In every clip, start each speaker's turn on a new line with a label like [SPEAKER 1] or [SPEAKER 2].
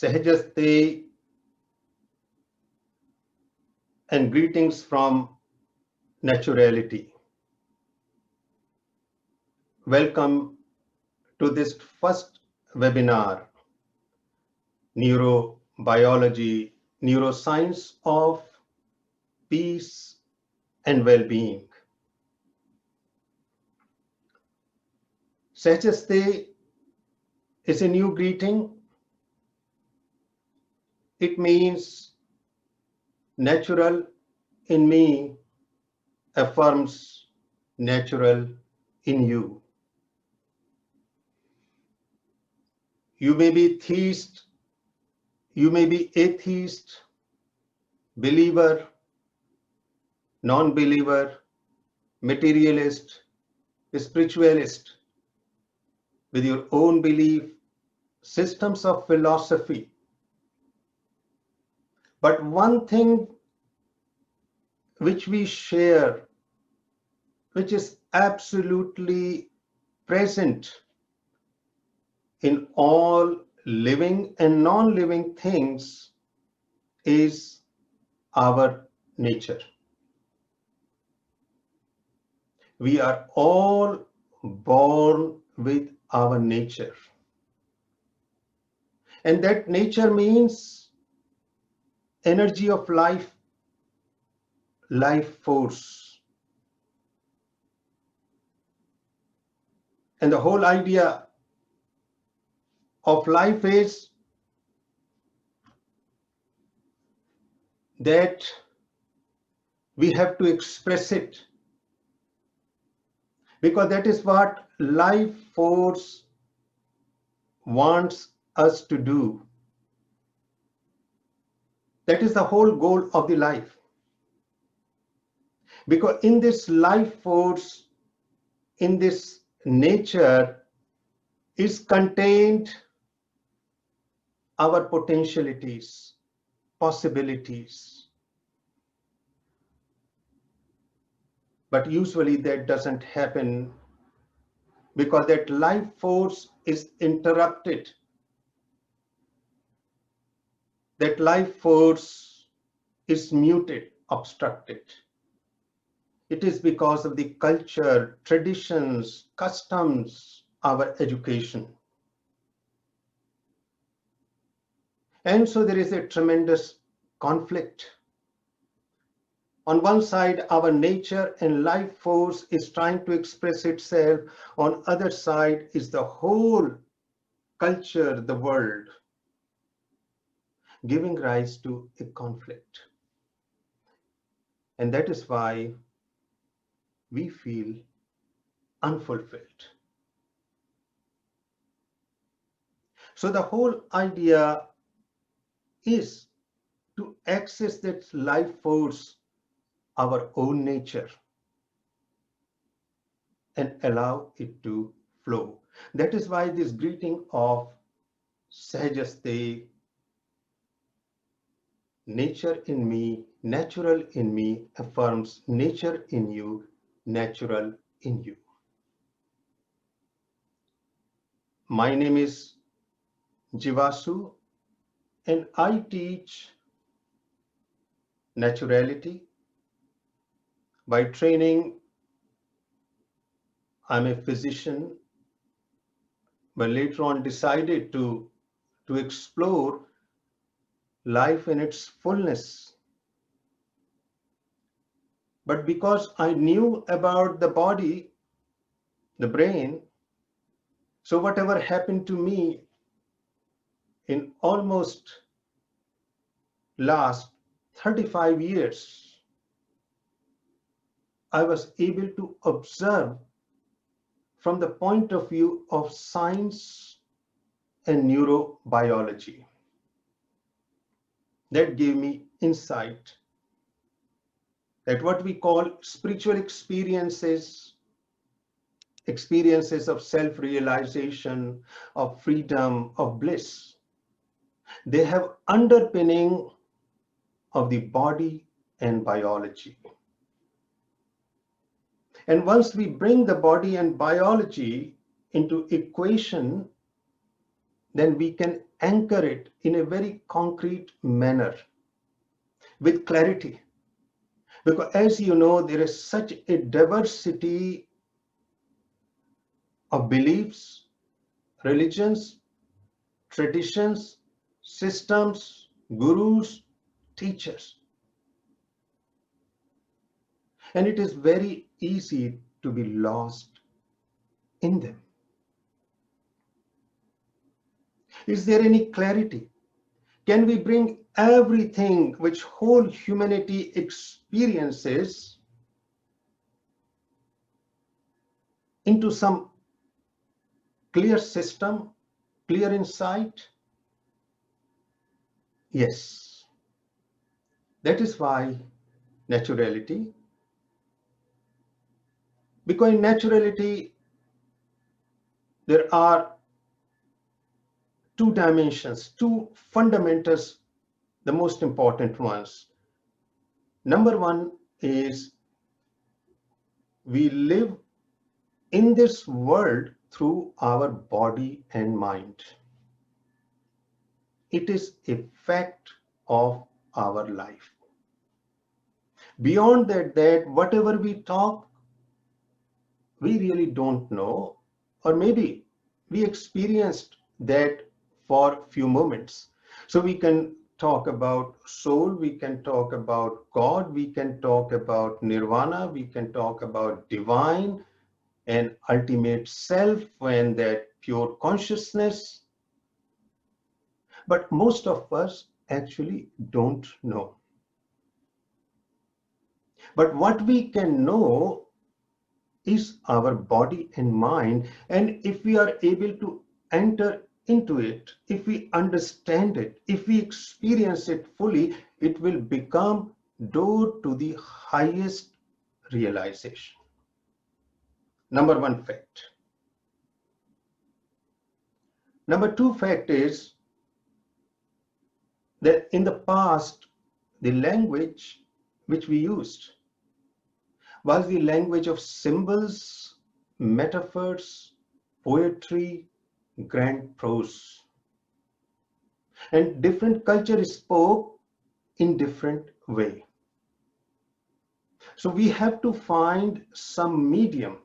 [SPEAKER 1] Sahajaste and greetings from Naturality. Welcome to this first webinar, Neurobiology, Neuroscience of Peace and Well-being. Sahajaste is a new greeting. It means natural in me affirms natural in you. You may be theist, you may be atheist, believer, non-believer, materialist, spiritualist, with your own belief, systems of philosophy. But one thing which we share, which is absolutely present in all living and non-living things, is our nature. We are all born with our nature. And that nature means energy of life, life force. And the whole idea of life is that we have to express it, because that is what life force wants us to do. That is the whole goal of the life. Because in this life force, in this nature, is contained our potentialities, possibilities. But usually that doesn't happen because that life force is interrupted. That life force is muted, obstructed. It is because of the culture, traditions, customs, our education. And so there is a tremendous conflict. On one side, our nature and life force is trying to express itself. On other side is the whole culture, the world, giving rise to a conflict. And that is why we feel unfulfilled. So the whole idea is to access that life force, our own nature, and allow it to flow. That is why this greeting of Sahajaste, nature in me, natural in me, affirms nature in you, natural in you. My name is Jivasu, and I teach Naturality. By training, I'm a physician, but later on decided to explore life in its fullness. But because I knew about the body, the brain, so whatever happened to me in almost last 35 years, I was able to observe from the point of view of science and neurobiology. That gave me insight that what we call spiritual experiences, experiences of self-realization, of freedom, of bliss, they have underpinning of the body and biology. And once we bring the body and biology into equation, then we can anchor it in a very concrete manner with clarity. Because as you know, there is such a diversity of beliefs, religions, traditions, systems, gurus, teachers. And it is very easy to be lost in them. Is there any clarity? Can we bring everything which whole humanity experiences into some clear system, clear insight? Yes. That is why naturality, because in naturality there are two dimensions, two fundamentals, the most important ones. Number one is we live in this world through our body and mind. It is a fact of our life. Beyond that whatever we talk, we really don't know, or maybe we experienced that for few moments. So we can talk about soul, we can talk about God, we can talk about nirvana, we can talk about divine and ultimate self and that pure consciousness. But most of us actually don't know. But what we can know is our body and mind. And if we are able to enter into it, if we understand it, if we experience it fully, it will become door to the highest realization. Number one fact. Number two fact is that in the past, the language which we used was the language of symbols, metaphors, poetry, grand prose. And different culture spoke in different way. So we have to find some medium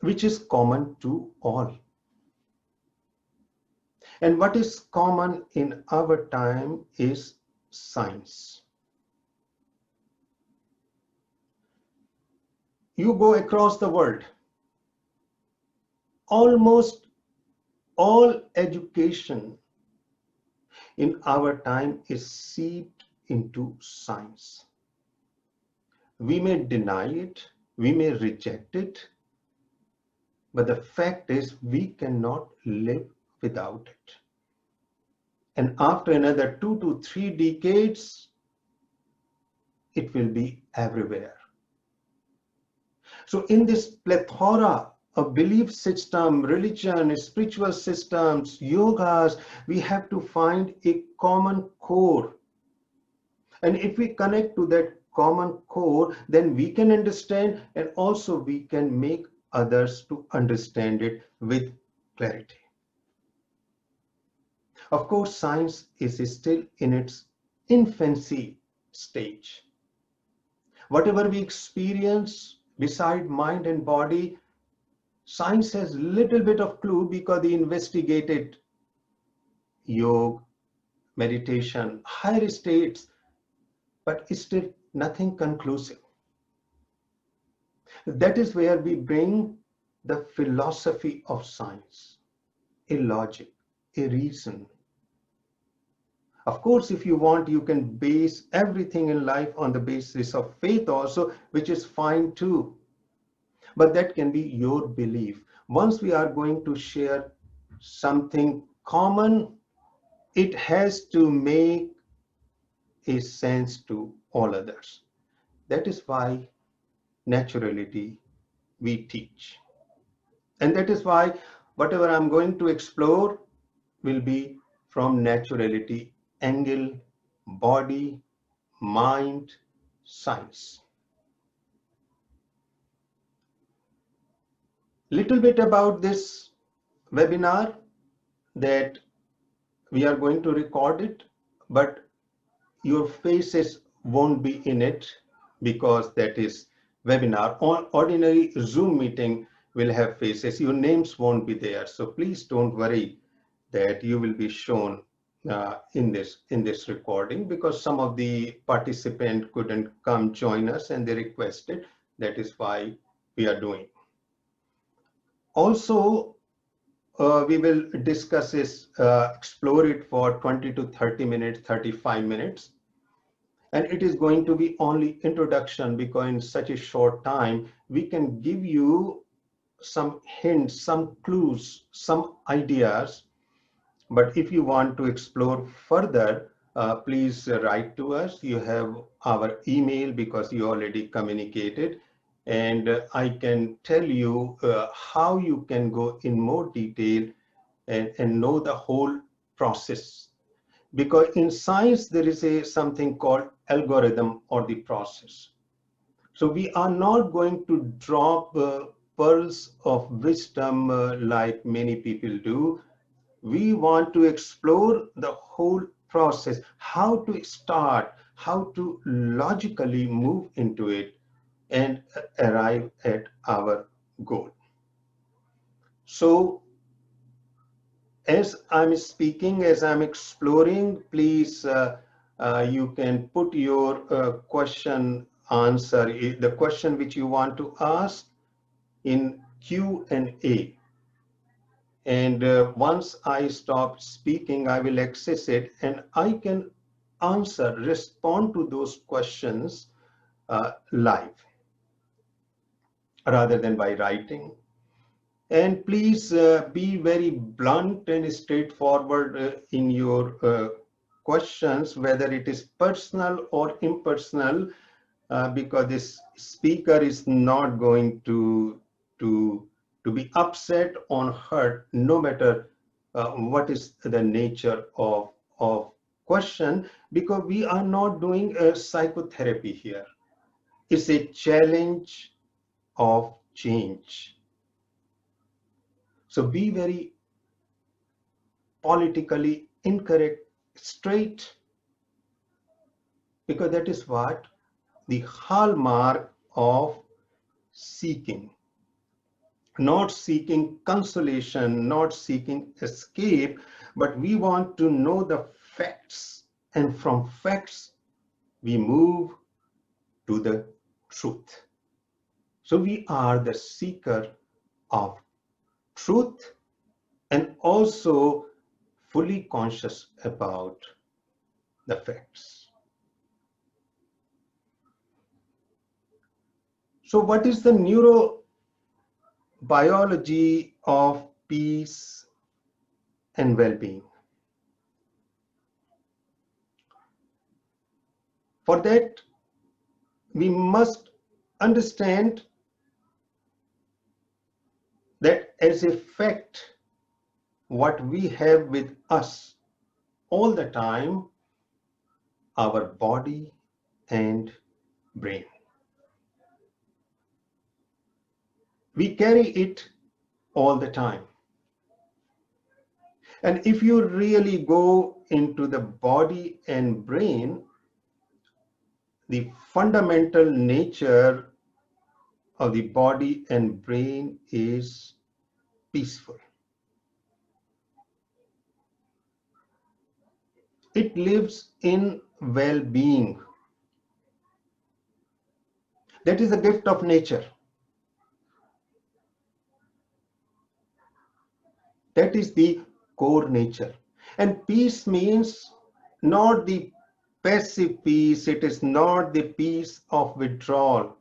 [SPEAKER 1] which is common to all. And what is common in our time is science. You go across the world, almost all education in our time is seeped into science. We may deny it, we may reject it, but the fact is we cannot live without it. And after another 2 to 3 decades, it will be everywhere. So in this plethora of belief system, religion, spiritual systems, yogas, we have to find a common core. And if we connect to that common core, then we can understand, and also we can make others to understand it with clarity. Of course, science is still in its infancy stage. Whatever we experience beside mind and body, science has little bit of clue because they investigated yoga, meditation, higher states, but still nothing conclusive. That is where we bring the philosophy of science, a logic, a reason. Of course, if you want, you can base everything in life on the basis of faith also, which is fine too. But that can be your belief. Once we are going to share something common, it has to make a sense to all others. That is why naturality we teach. And that is why whatever I'm going to explore will be from naturality angle, body, mind, science. Little bit about this webinar. that we are going to record it, but your faces won't be in it because that is webinar. On ordinary Zoom meeting will have faces. Your names won't be there. So please don't worry that you will be shown in this recording, because some of the participant couldn't come join us and they requested. That is why we are doing. Also, we will discuss this, explore it for 20 to 30 minutes, 35 minutes. And it is going to be only introduction, because in such a short time, we can give you some hints, some clues, some ideas. But if you want to explore further, please write to us. You have our email because you already communicated. And I can tell you how you can go in more detail and know the whole process. Because in science, there is something called algorithm or the process. So we are not going to drop pearls of wisdom like many people do. We want to explore the whole process, how to start, how to logically move into it and arrive at our goal. So as I'm speaking, as I'm exploring, please, you can put your question answer, the question which you want to ask in Q&A. And once I stop speaking, I will access it and I can answer, respond to those questions live rather than by writing. And please be very blunt and straightforward in your questions, whether it is personal or impersonal, because this speaker is not going to be upset or hurt, no matter what is the nature of question, because we are not doing a psychotherapy here. It's a challenge of change. So be very politically incorrect, straight, because that is what the hallmark of seeking. Not seeking consolation, not seeking escape, but we want to know the facts. And from facts, we move to the truth. So we are the seeker of truth and also fully conscious about the facts. So what is the neurobiology of peace and well-being? For that, we must understand that as a fact, what we have with us all the time, our body and brain. We carry it all the time. And if you really go into the body and brain, the fundamental nature of the body and brain is peaceful. It lives in well-being. That is a gift of nature. That is the core nature. And peace means not the passive peace, it is not the peace of withdrawal.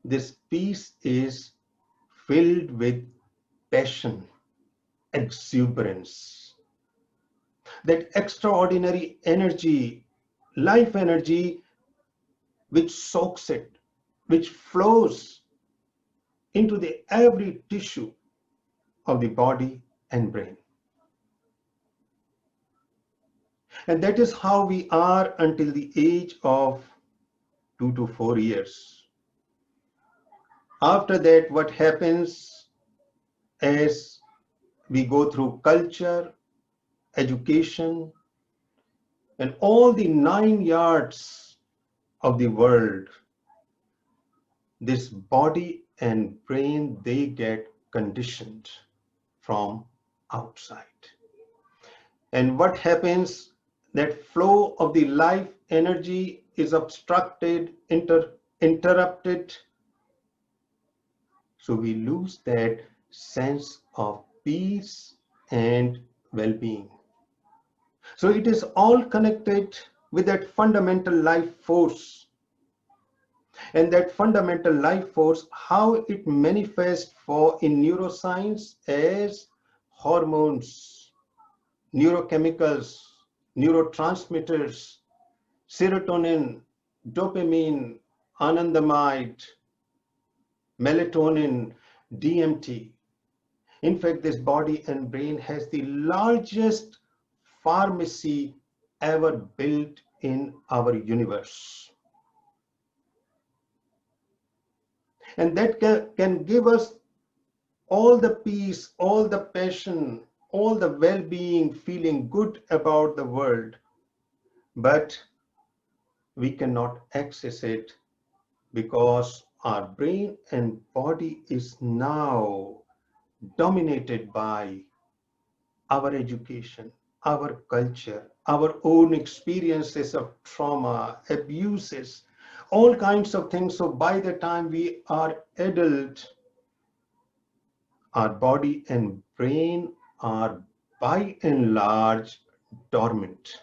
[SPEAKER 1] This peace is filled with passion, exuberance, that extraordinary energy, life energy, which soaks it, which flows into the every tissue of the body and brain. And that is how we are until the age of 2 to 4 years. After that, what happens as we go through culture, education, and all the 9 yards of the world, this body and brain, they get conditioned from outside. And what happens, that flow of the life energy is obstructed, interrupted. So we lose that sense of peace and well-being. So it is all connected with that fundamental life force. And that fundamental life force, how it manifests for in neuroscience as hormones, neurochemicals, neurotransmitters, serotonin, dopamine, anandamide, melatonin, DMT. In fact, this body and brain has the largest pharmacy ever built in our universe. And that can give us all the peace, all the passion, all the well-being, feeling good about the world. But we cannot access it because our brain and body is now dominated by our education, our culture, our own experiences of trauma, abuses, all kinds of things. So by the time we are adult, our body and brain are by and large dormant.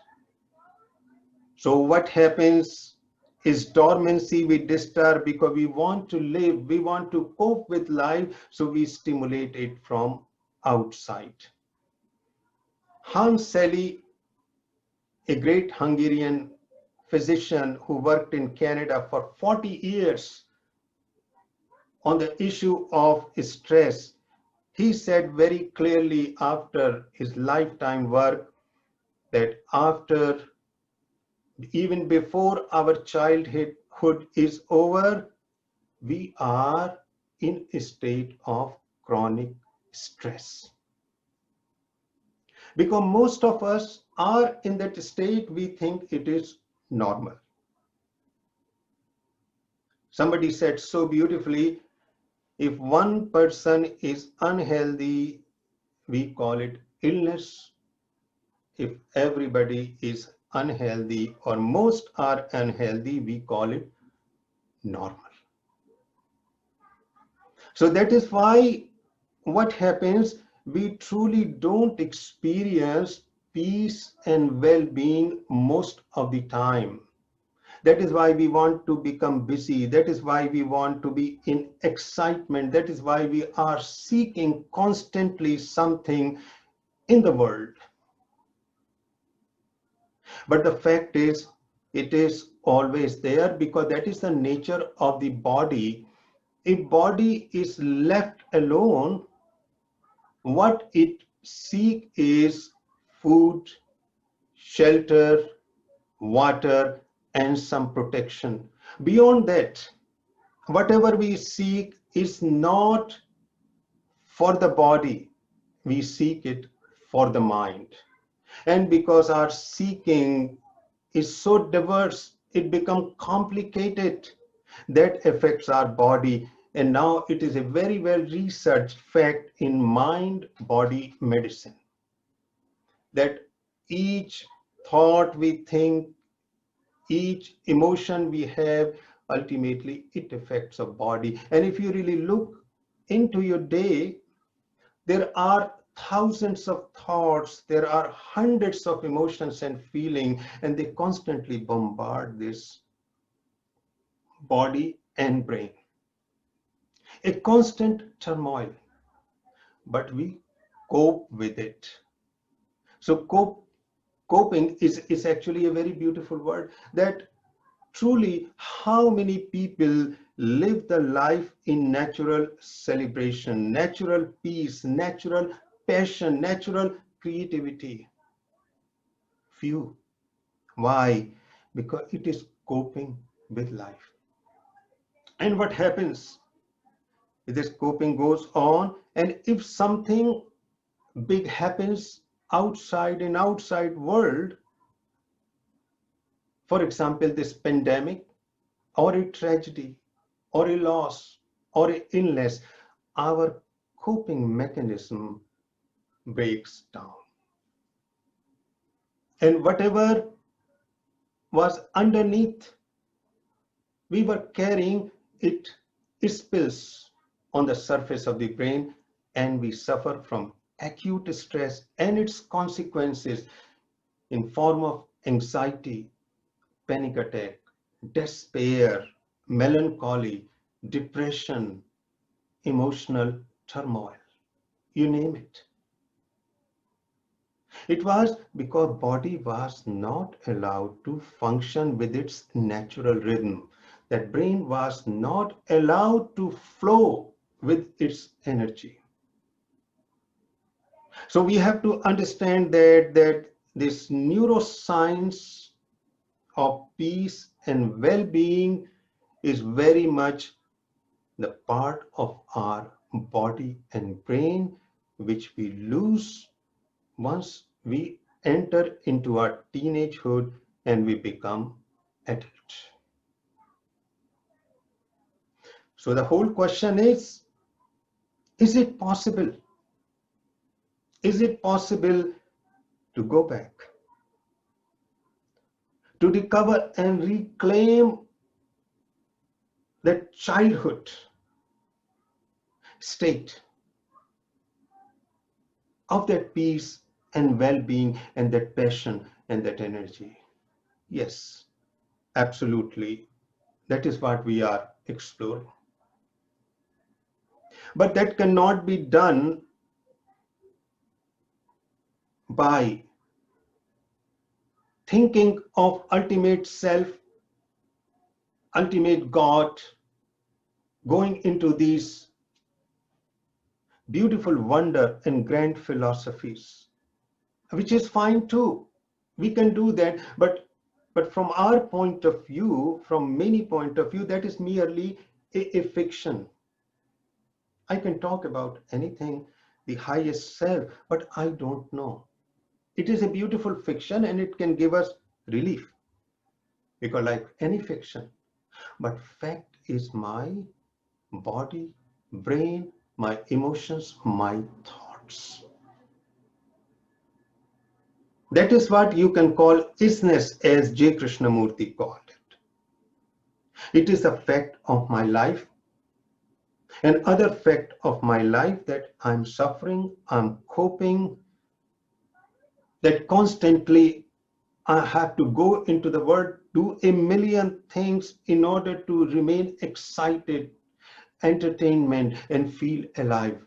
[SPEAKER 1] So what happens is dormancy we disturb because we want to live, we want to cope with life, so we stimulate it from outside. Hans Selye, a great Hungarian physician who worked in Canada for 40 years on the issue of stress, he said very clearly after his lifetime work that after, even before our childhood is over, we are in a state of chronic stress. Because most of us are in that state, we think it is normal. Somebody said so beautifully, if one person is unhealthy, we call it illness. If everybody is unhealthy or most are unhealthy, we call it normal. So that is why what happens, we truly don't experience peace and well-being most of the time. That is why we want to become busy. That is why we want to be in excitement. That is why we are seeking constantly something in the world. But the fact is, it is always there because that is the nature of the body. If body is left alone, what it seeks is food, shelter, water, and some protection. Beyond that, whatever we seek is not for the body, we seek it for the mind. And because our seeking is so diverse, it becomes complicated. That affects our body. And now it is a very well researched fact in mind-body medicine that each thought we think, each emotion we have, ultimately it affects our body. And if you really look into your day, there are thousands of thoughts, there are hundreds of emotions and feeling, and they constantly bombard this body and brain. A constant turmoil, but we cope with it. So coping is actually a very beautiful word, that truly how many people live the life in natural celebration, natural peace, natural passion, natural creativity. Few. Why? Because it is coping with life. And what happens? This coping goes on, and if something big happens, outside world, for example, this pandemic or a tragedy or a loss or an illness, our coping mechanism breaks down. And whatever was underneath, we were carrying it, spills on the surface of the brain, and we suffer from acute stress and its consequences in form of anxiety, panic attack, despair, melancholy, depression, emotional turmoil, you name it. It was because body was not allowed to function with its natural rhythm. That brain was not allowed to flow with its energy. So we have to understand that this neuroscience of peace and well-being is very much the part of our body and brain, which we lose once we enter into our teenagehood and we become adult. So the whole question is it possible? Is it possible to go back, to recover and reclaim that childhood state of that peace and well-being and that passion and that energy? Yes, absolutely. That is what we are exploring. But that cannot be done by thinking of ultimate self, ultimate God, going into these beautiful wonder and grand philosophies, which is fine too. We can do that, but from our point of view, from many point of view, that is merely a fiction. I can talk about anything, the highest self, but I don't know. It is a beautiful fiction and it can give us relief, because like any fiction, but fact is my body, brain, my emotions, my thoughts. That is what you can call isness, as J. Krishnamurti called it. It is a fact of my life, an other fact of my life, that I'm suffering, I'm coping, that constantly I have to go into the world, do a million things in order to remain excited, entertainment, and feel alive.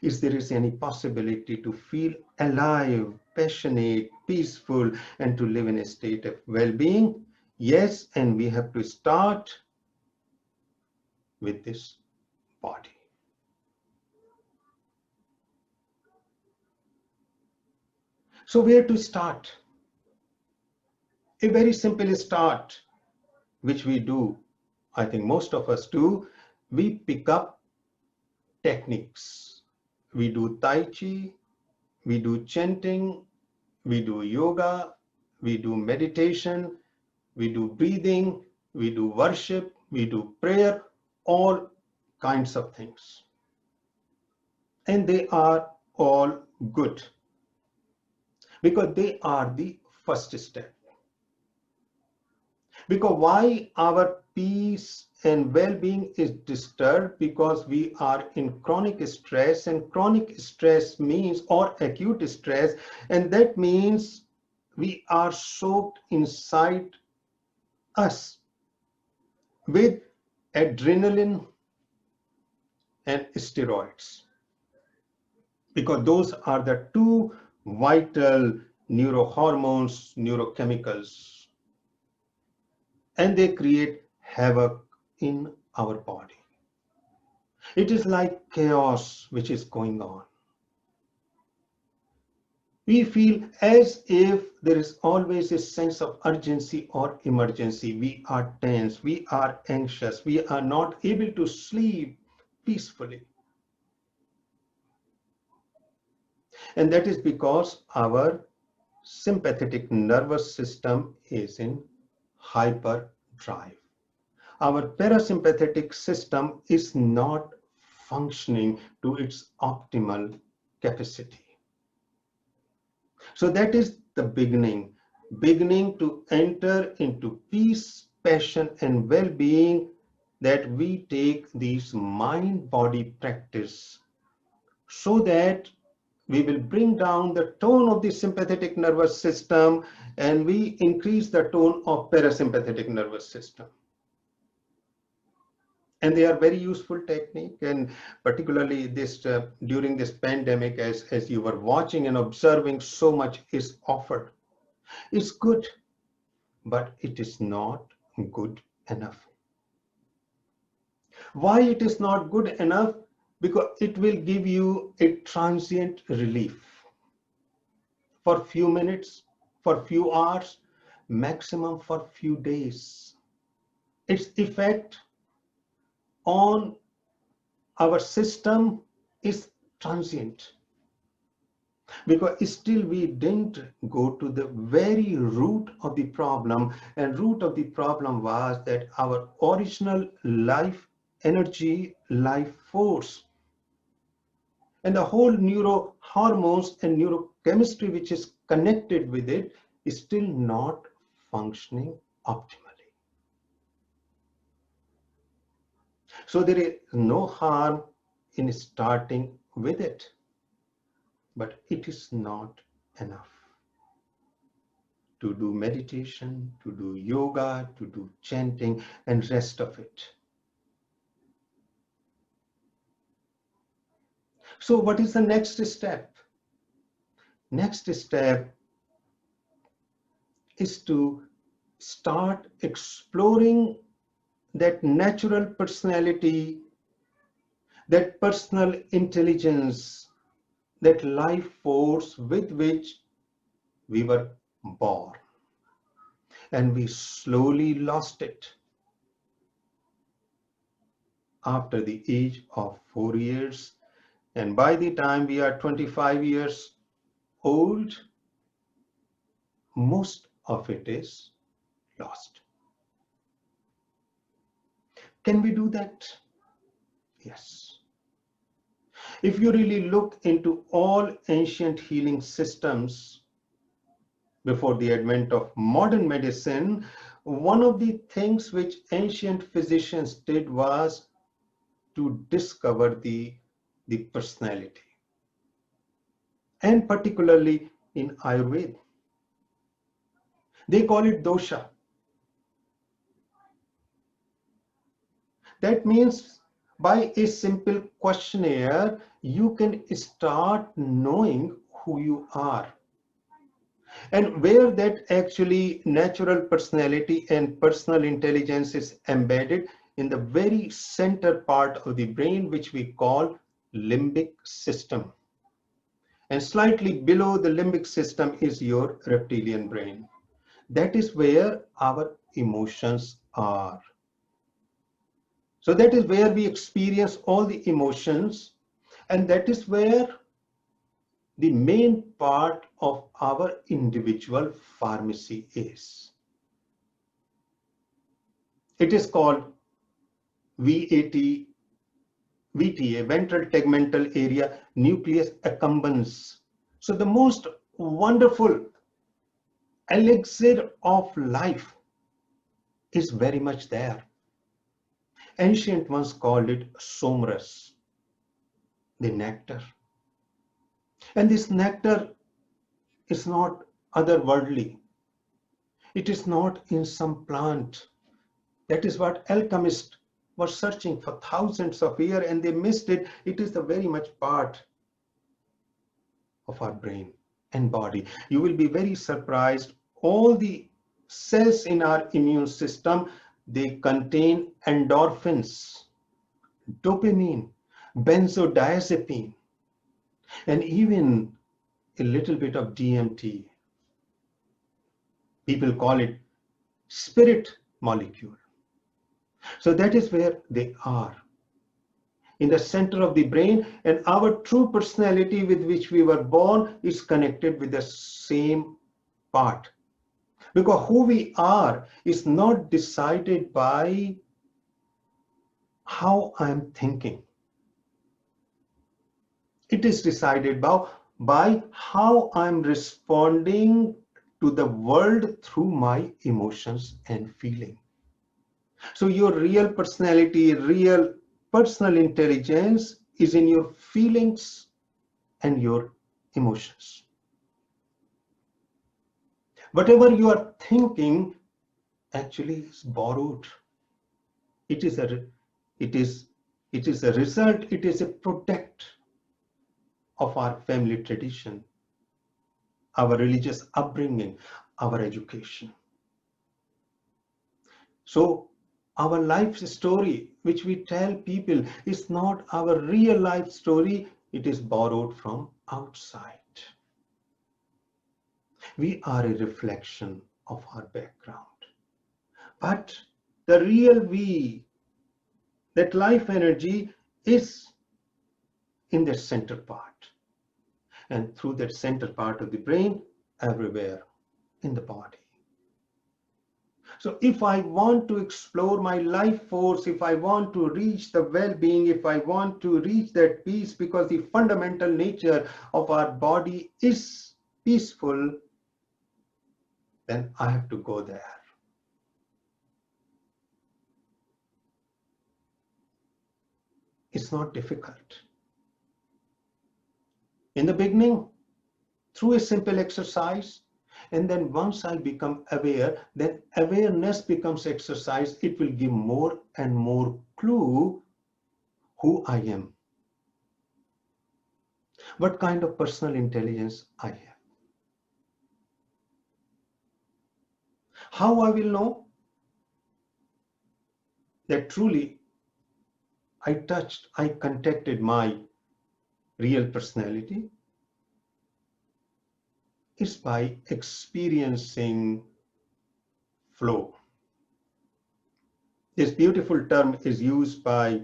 [SPEAKER 1] Is there is any possibility to feel alive, passionate, peaceful, and to live in a state of well-being? Yes, and we have to start with this body. So where to start? A very simple start, which we do, I think most of us do. We pick up techniques. We do Tai Chi, we do chanting, we do yoga, we do meditation, we do breathing, we do worship, we do prayer, all kinds of things. And they are all good, because they are the first step. Because why our peace and well-being is disturbed? Because we are in chronic stress, and chronic stress means, or acute stress, and that means we are soaked inside us with adrenaline and steroids, because those are the two vital neurohormones, neurochemicals, and they create havoc in our body. It is like chaos which is going on. We feel as if there is always a sense of urgency or emergency. We are tense, we are anxious, we are not able to sleep peacefully. And that is because our sympathetic nervous system is in hyperdrive. Our parasympathetic system is not functioning to its optimal capacity. So that is the beginning to enter into peace, passion, and well-being, that we take these mind-body practice so that we will bring down the tone of the sympathetic nervous system and we increase the tone of parasympathetic nervous system. And they are very useful technique, and particularly this during this pandemic, as you were watching and observing, so much is offered. It's good, but it is not good enough. Why it is not good enough? Because it will give you a transient relief for few minutes, for few hours, maximum for few days. Its effect on our system is transient, because still we didn't go to the very root of the problem, and root of the problem was that our original life energy, life force, and the whole neurohormones and neurochemistry which is connected with it is still not functioning optimally. So there is no harm in starting with it, but it is not enough to do meditation, to do yoga, to do chanting, and rest of it. So what is the next step? Next step is to start exploring that natural personality, that personal intelligence, that life force with which we were born. And we slowly lost it after the age of 4 years. And by the time we are 25 years old, most of it is lost. Can we do that? Yes. If you really look into all ancient healing systems before the advent of modern medicine, one of the things which ancient physicians did was to discover the personality. And particularly in Ayurveda, they call it dosha. That means by a simple questionnaire, you can start knowing who you are. And where that actually natural personality and personal intelligence is embedded in the very center part of the brain, which we call limbic system. And slightly below the limbic system is your reptilian brain. That is where our emotions are. So that is where we experience all the emotions, and that is where the main part of our individual pharmacy is. It is called VAT, VTA, ventral tegmental area nucleus accumbens. So the most wonderful elixir of life is very much there. Ancient ones called it somaras, the nectar. And this nectar is not otherworldly. It is not in some plant. That is what alchemists were searching for thousands of years, and they missed it. It is the very much part of our brain and body. You will be very surprised. All the cells in our immune system, they contain endorphins, dopamine, benzodiazepine, and even a little bit of DMT. People call it spirit molecule. So that is where they are in the center of the brain, and our true personality with which we were born is connected with the same part. Because who we are is not decided by how I'm thinking. It is decided by how I'm responding to the world through my emotions and feeling. So your real personality, real personal intelligence is in your feelings and your emotions. Whatever you are thinking actually is borrowed. It is a it is it is a result, it is a product of our family tradition, our religious upbringing, our education. So our life story, which we tell people, is not our real life story. It is borrowed from outside. We are a reflection of our background. But the real we, that life energy, is in the center part. And through that center part of the brain, everywhere in the body. So if I want to explore my life force, if I want to reach the well-being, if I want to reach that peace, because the fundamental nature of our body is peaceful, then I have to go there. It's not difficult. In the beginning, through a simple exercise, and then once I become aware, then awareness becomes exercise. It will give more and more clue who I am, what kind of personal intelligence I have. How I will know that truly I contacted my real personality is by experiencing flow. This beautiful term is used by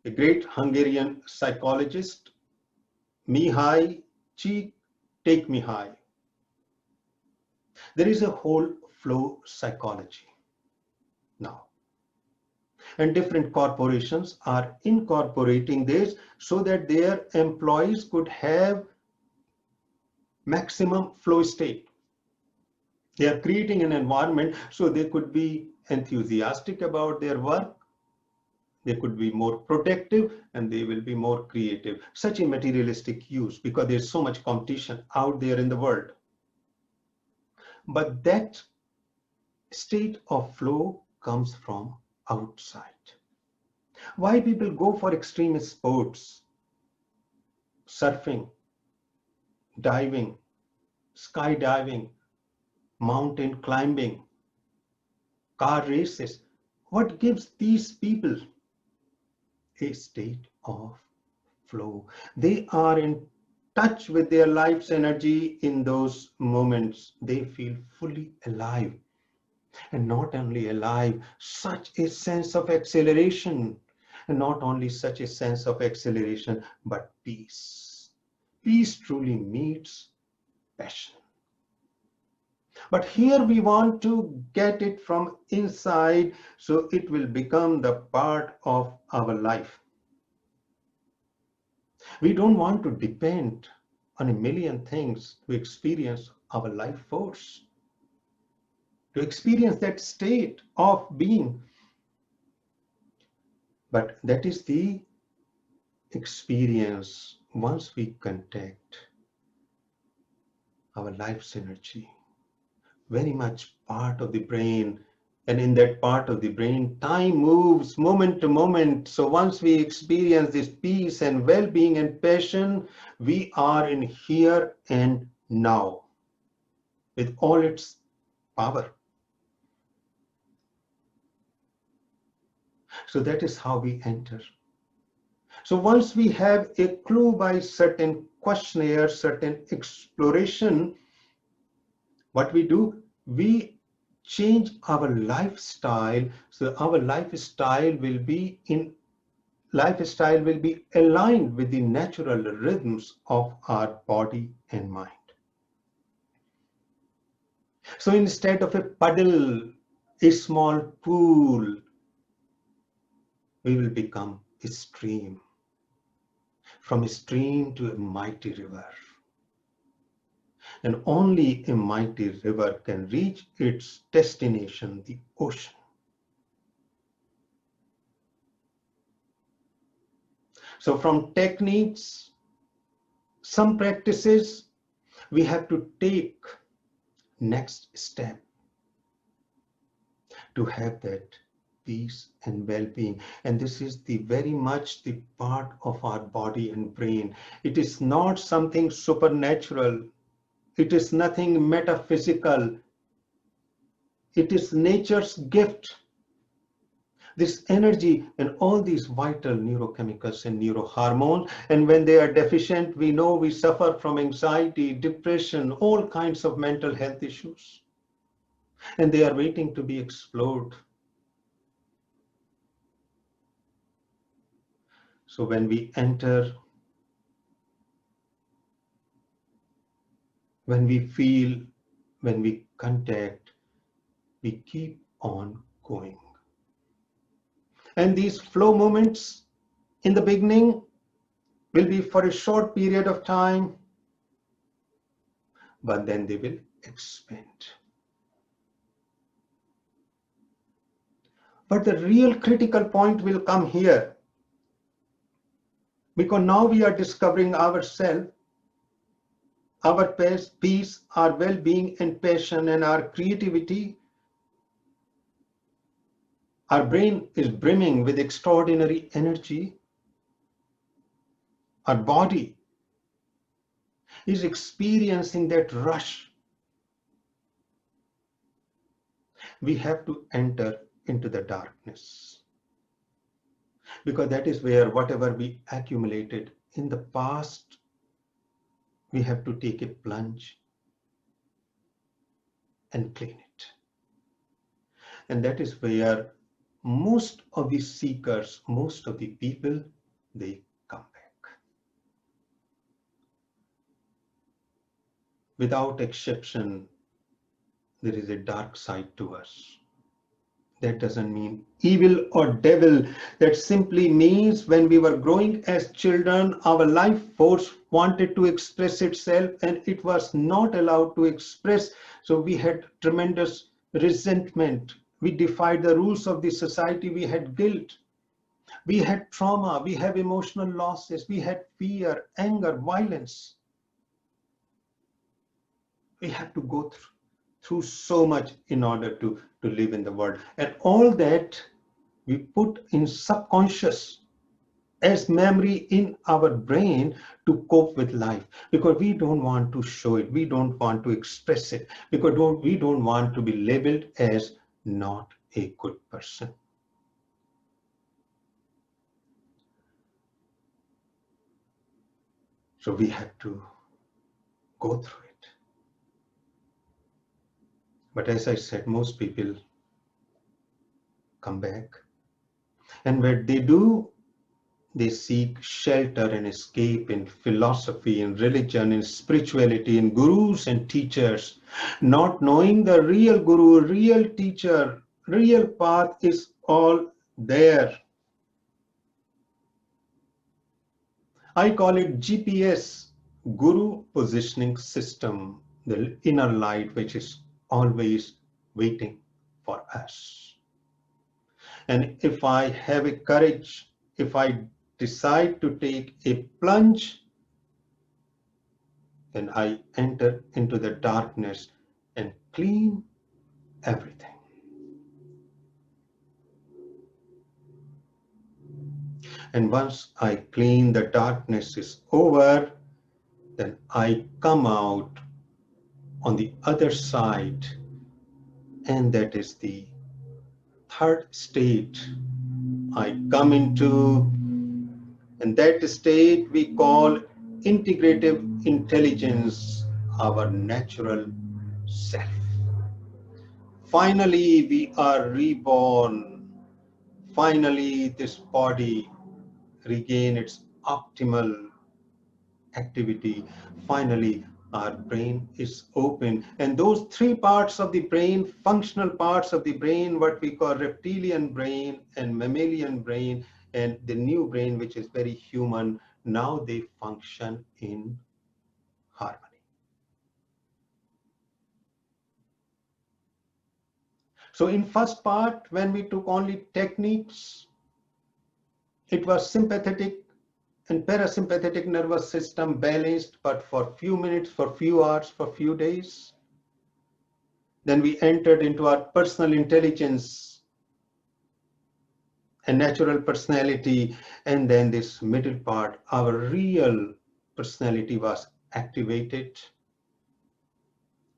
[SPEAKER 1] a great Hungarian psychologist, Mihaly Csikszentmihalyi. There is a whole flow psychology now. And different corporations are incorporating this so that their employees could have maximum flow state. They are creating an environment so they could be enthusiastic about their work, they could be more protective, and they will be more creative. Such a materialistic use, because there's so much competition out there in the world. But that state of flow comes from outside. Why people go for extreme sports, surfing, diving, skydiving, mountain climbing, car races? What gives these people a state of flow? They are in touch with their life's energy in those moments. They feel fully alive. And not only alive, such a sense of acceleration. And not only such a sense of acceleration, but peace. Peace truly meets passion. But here we want to get it from inside, so it will become the part of our life. We don't want to depend on a million things to experience our life force, to experience that state of being. But that is the experience once we contact our life's energy, very much part of the brain. And in that part of the brain, time moves moment to moment. So once we experience this peace and well-being and passion, we are in here and now with all its power. So that is how we enter. So once we have a clue by certain questionnaire, certain exploration, what we do, we change our lifestyle. So our lifestyle will be in lifestyle will be aligned with the natural rhythms of our body and mind. So instead of a puddle, a small pool, we will become a stream. From a stream to a mighty river. And only a mighty river can reach its destination, the ocean. So from techniques, some practices, we have to take next step to have that peace and well-being. And this is the very much the part of our body and brain. It is not something supernatural. It is nothing metaphysical. It is nature's gift. This energy and all these vital neurochemicals and neurohormones, and when they are deficient, we know we suffer from anxiety, depression, all kinds of mental health issues, and they are waiting to be explored. So when we enter, when we feel, when we contact, we keep on going. And these flow moments in the beginning will be for a short period of time, but then they will expand. But the real critical point will come here, because now we are discovering ourselves, our peace, our well-being and passion and our creativity. Our brain is brimming with extraordinary energy. Our body is experiencing that rush. We have to enter into the darkness, because that is where whatever we accumulated in the past, we have to take a plunge and clean it. And that is where most of the seekers, most of the people, they come back. Without exception, there is a dark side to us. That doesn't mean evil or devil. That simply means when we were growing as children, our life force wanted to express itself and it was not allowed to express. So we had tremendous resentment. We defied the rules of the society. We had guilt. We had trauma. We have emotional losses. We had fear, anger, violence. We have to go through so much in order to live in the world. And all that we put in subconscious as memory in our brain to cope with life, because we don't want to show it. We don't want to express it, because we don't want to be labeled as not a good person. So we have to go through it. But as I said, most people come back. And what they do, they seek shelter and escape in philosophy, in religion, in spirituality, in gurus and teachers, not knowing the real guru, real teacher, real path is all there. I call it GPS, Guru Positioning System, the inner light which is always waiting for us. And if I have a courage, if I decide to take a plunge, then I enter into the darkness and clean everything. And once I clean, the darkness is over, then I come out on the other side, and that is the third state I come into, and that state we call integrative intelligence, our natural self. Finally, we are reborn. Finally, this body regain its optimal activity, finally our brain is open. And those three parts of the brain, functional parts of the brain, what we call reptilian brain and mammalian brain, and the new brain, which is very human, now they function in harmony. So in first part, when we took only techniques, it was sympathetic and parasympathetic nervous system balanced, but for few minutes, for few hours, for few days. Then we entered into our personal intelligence and natural personality. And then this middle part, our real personality was activated.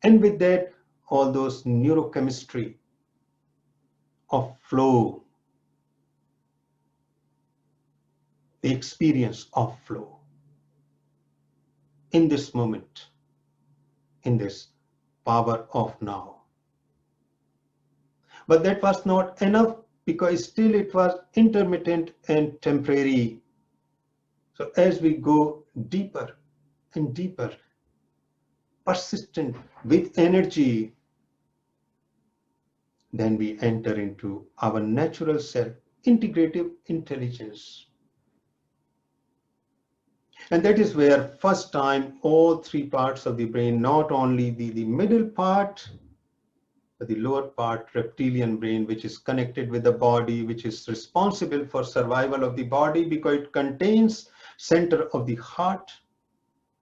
[SPEAKER 1] And with that, all those neurochemistry of flow, the experience of flow in this moment, in this power of now. But that was not enough, because still it was intermittent and temporary. So as we go deeper and deeper, persistent with energy, then we enter into our natural self, integrative intelligence. And that is where first time all three parts of the brain, not only the middle part, but the lower part, reptilian brain, which is connected with the body, which is responsible for survival of the body because it contains center of the heart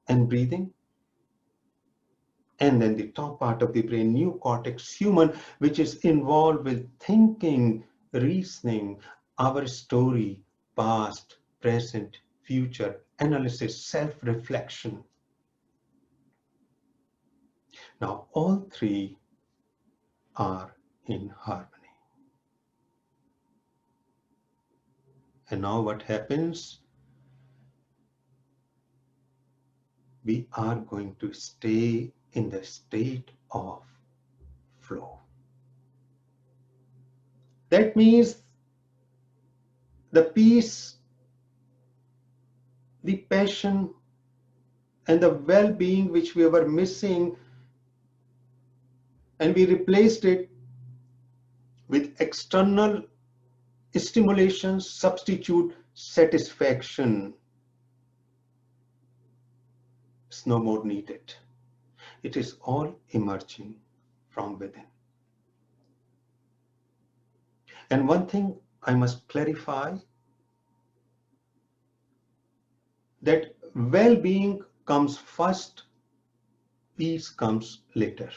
[SPEAKER 1] and breathing. And then the top part of the brain, new cortex human, which is involved with thinking, reasoning, our story, past, present, future, analysis, self-reflection. Now all three are in harmony. And now what happens? We are going to stay in the state of flow. That means the peace, the passion, and the well-being which we were missing, and we replaced it with external stimulations, substitute satisfaction. It's no more needed. It is all emerging from within. And one thing I must clarify, that well-being comes first, peace comes later.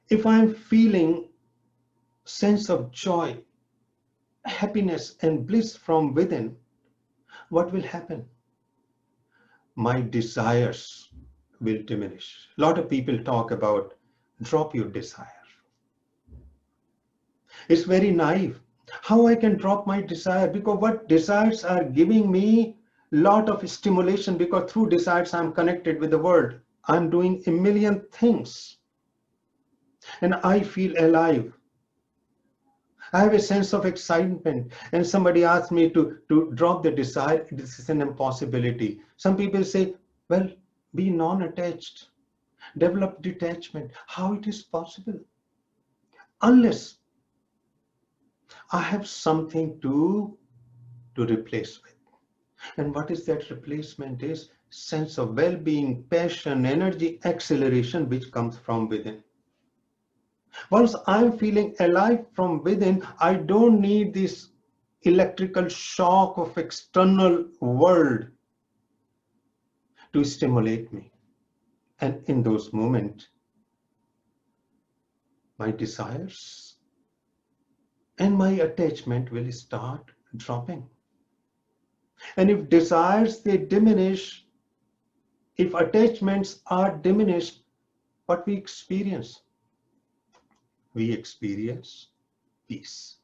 [SPEAKER 1] If I'm feeling sense of joy, happiness and bliss from within, what will happen? My desires will diminish. A lot of people talk about drop your desire. It's very naive. How I can drop my desire? Because what desires are giving me lot of stimulation, because through desires I'm connected with the world. I'm doing a million things and I feel alive. I have a sense of excitement, and somebody asked me to drop the desire. This is an impossibility. Some people say, well, be non-attached, develop detachment. How it is possible? Unless I have something to replace with. And what is that replacement is? Sense of well-being, passion, energy, acceleration, which comes from within. Once I'm feeling alive from within, I don't need this electrical shock of external world to stimulate me. And in those moments, my desires and my attachment will start dropping. And if desires, they diminish, if attachments are diminished, what we experience? We experience peace.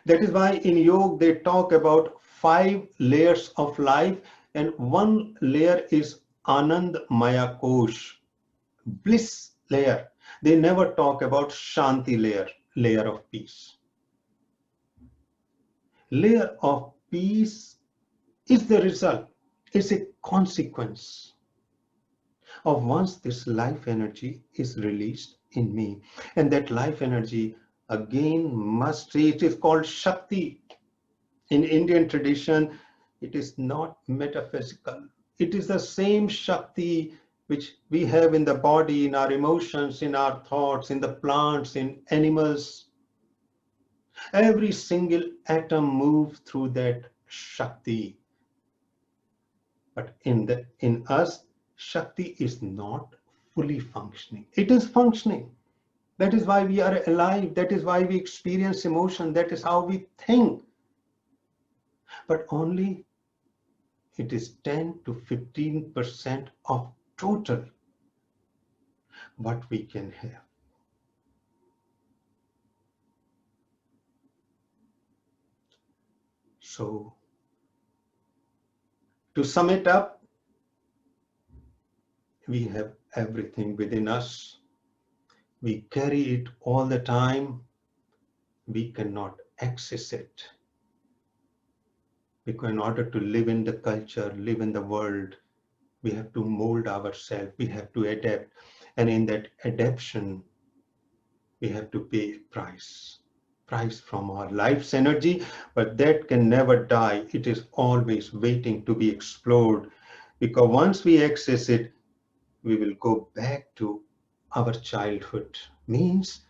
[SPEAKER 1] That is why in yoga they talk about 5 layers of life, and one layer is Anand Maya Kosh, bliss layer. They never talk about Shanti layer of peace. layer of peace is the result, is a consequence of once this life energy is released in me. And that life energy again must, it is called Shakti. In Indian tradition, it is not metaphysical. It is the same Shakti which we have in the body, in our emotions, in our thoughts, in the plants, in animals. Every single atom moves through that Shakti. But in us, Shakti is not fully functioning. It is functioning. That is why we are alive. That is why we experience emotion. That is how we think. But only it is 10 to 15% of total what we can have. So to sum it up, we have everything within us. We carry it all the time. We cannot access it. Because in order to live in the culture, live in the world, we have to mold ourselves, we have to adapt. And in that adaptation, we have to pay a price from our life's energy, but that can never die. It is always waiting to be explored, because once we access it, we will go back to our childhood, means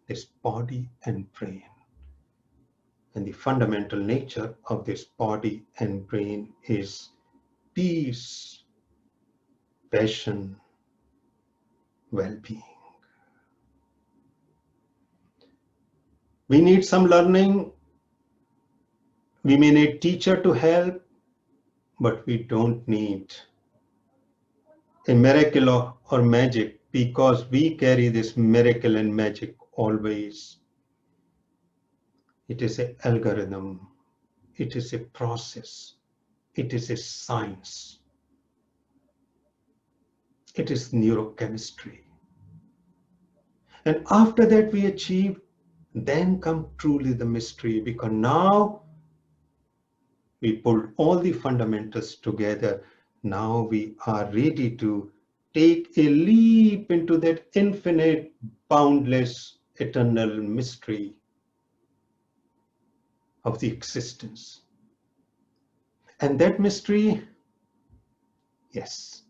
[SPEAKER 1] this body and brain. And the fundamental nature of this body and brain is peace, passion, well-being. We need some learning. We may need teacher to help, but we don't need a miracle or magic, because we carry this miracle and magic always. It is an algorithm. It is a process. It is a science. It is neurochemistry. And after that we achieve, then come truly the mystery, because now we pulled all the fundamentals together. Now we are ready to take a leap into that infinite, boundless, eternal mystery of the existence. And that mystery, yes,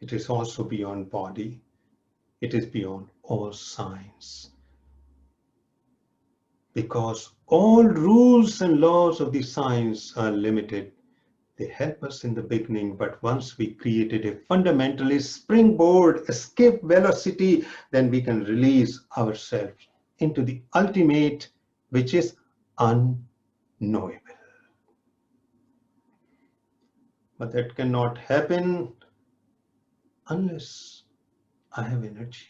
[SPEAKER 1] it is also beyond body. It is beyond all science. Because all rules and laws of the science are limited. They help us in the beginning, but once we created a fundamentalist springboard, escape velocity, then we can release ourselves into the ultimate, which is unknowable. But that cannot happen unless I have energy,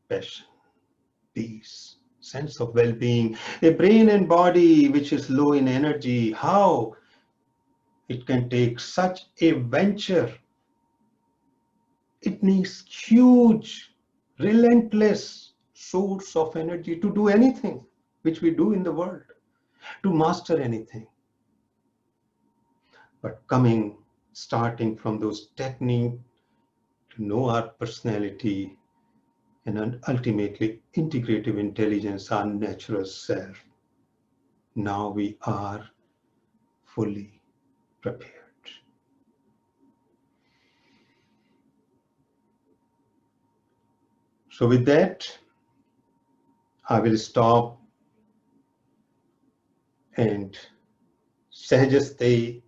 [SPEAKER 1] passion, peace, sense of well-being, a brain and body which is low in energy. How it can take such a venture? It needs huge, relentless source of energy to do anything which we do in the world, to master anything. But starting from those techniques to know our personality, and ultimately integrative intelligence, our natural self, now we are fully prepared. So with that, I will stop, and Sahajasthe,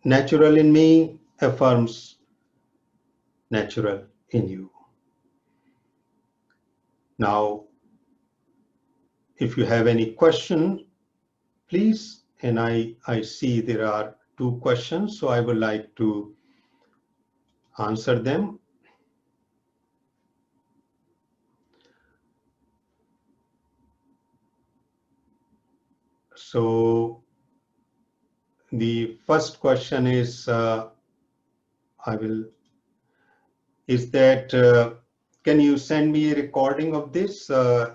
[SPEAKER 1] natural in me, affirms natural in you. Now, if you have any question, please, and I see there are 2 questions, so I would like to answer them. So the first question is, can you send me a recording of this?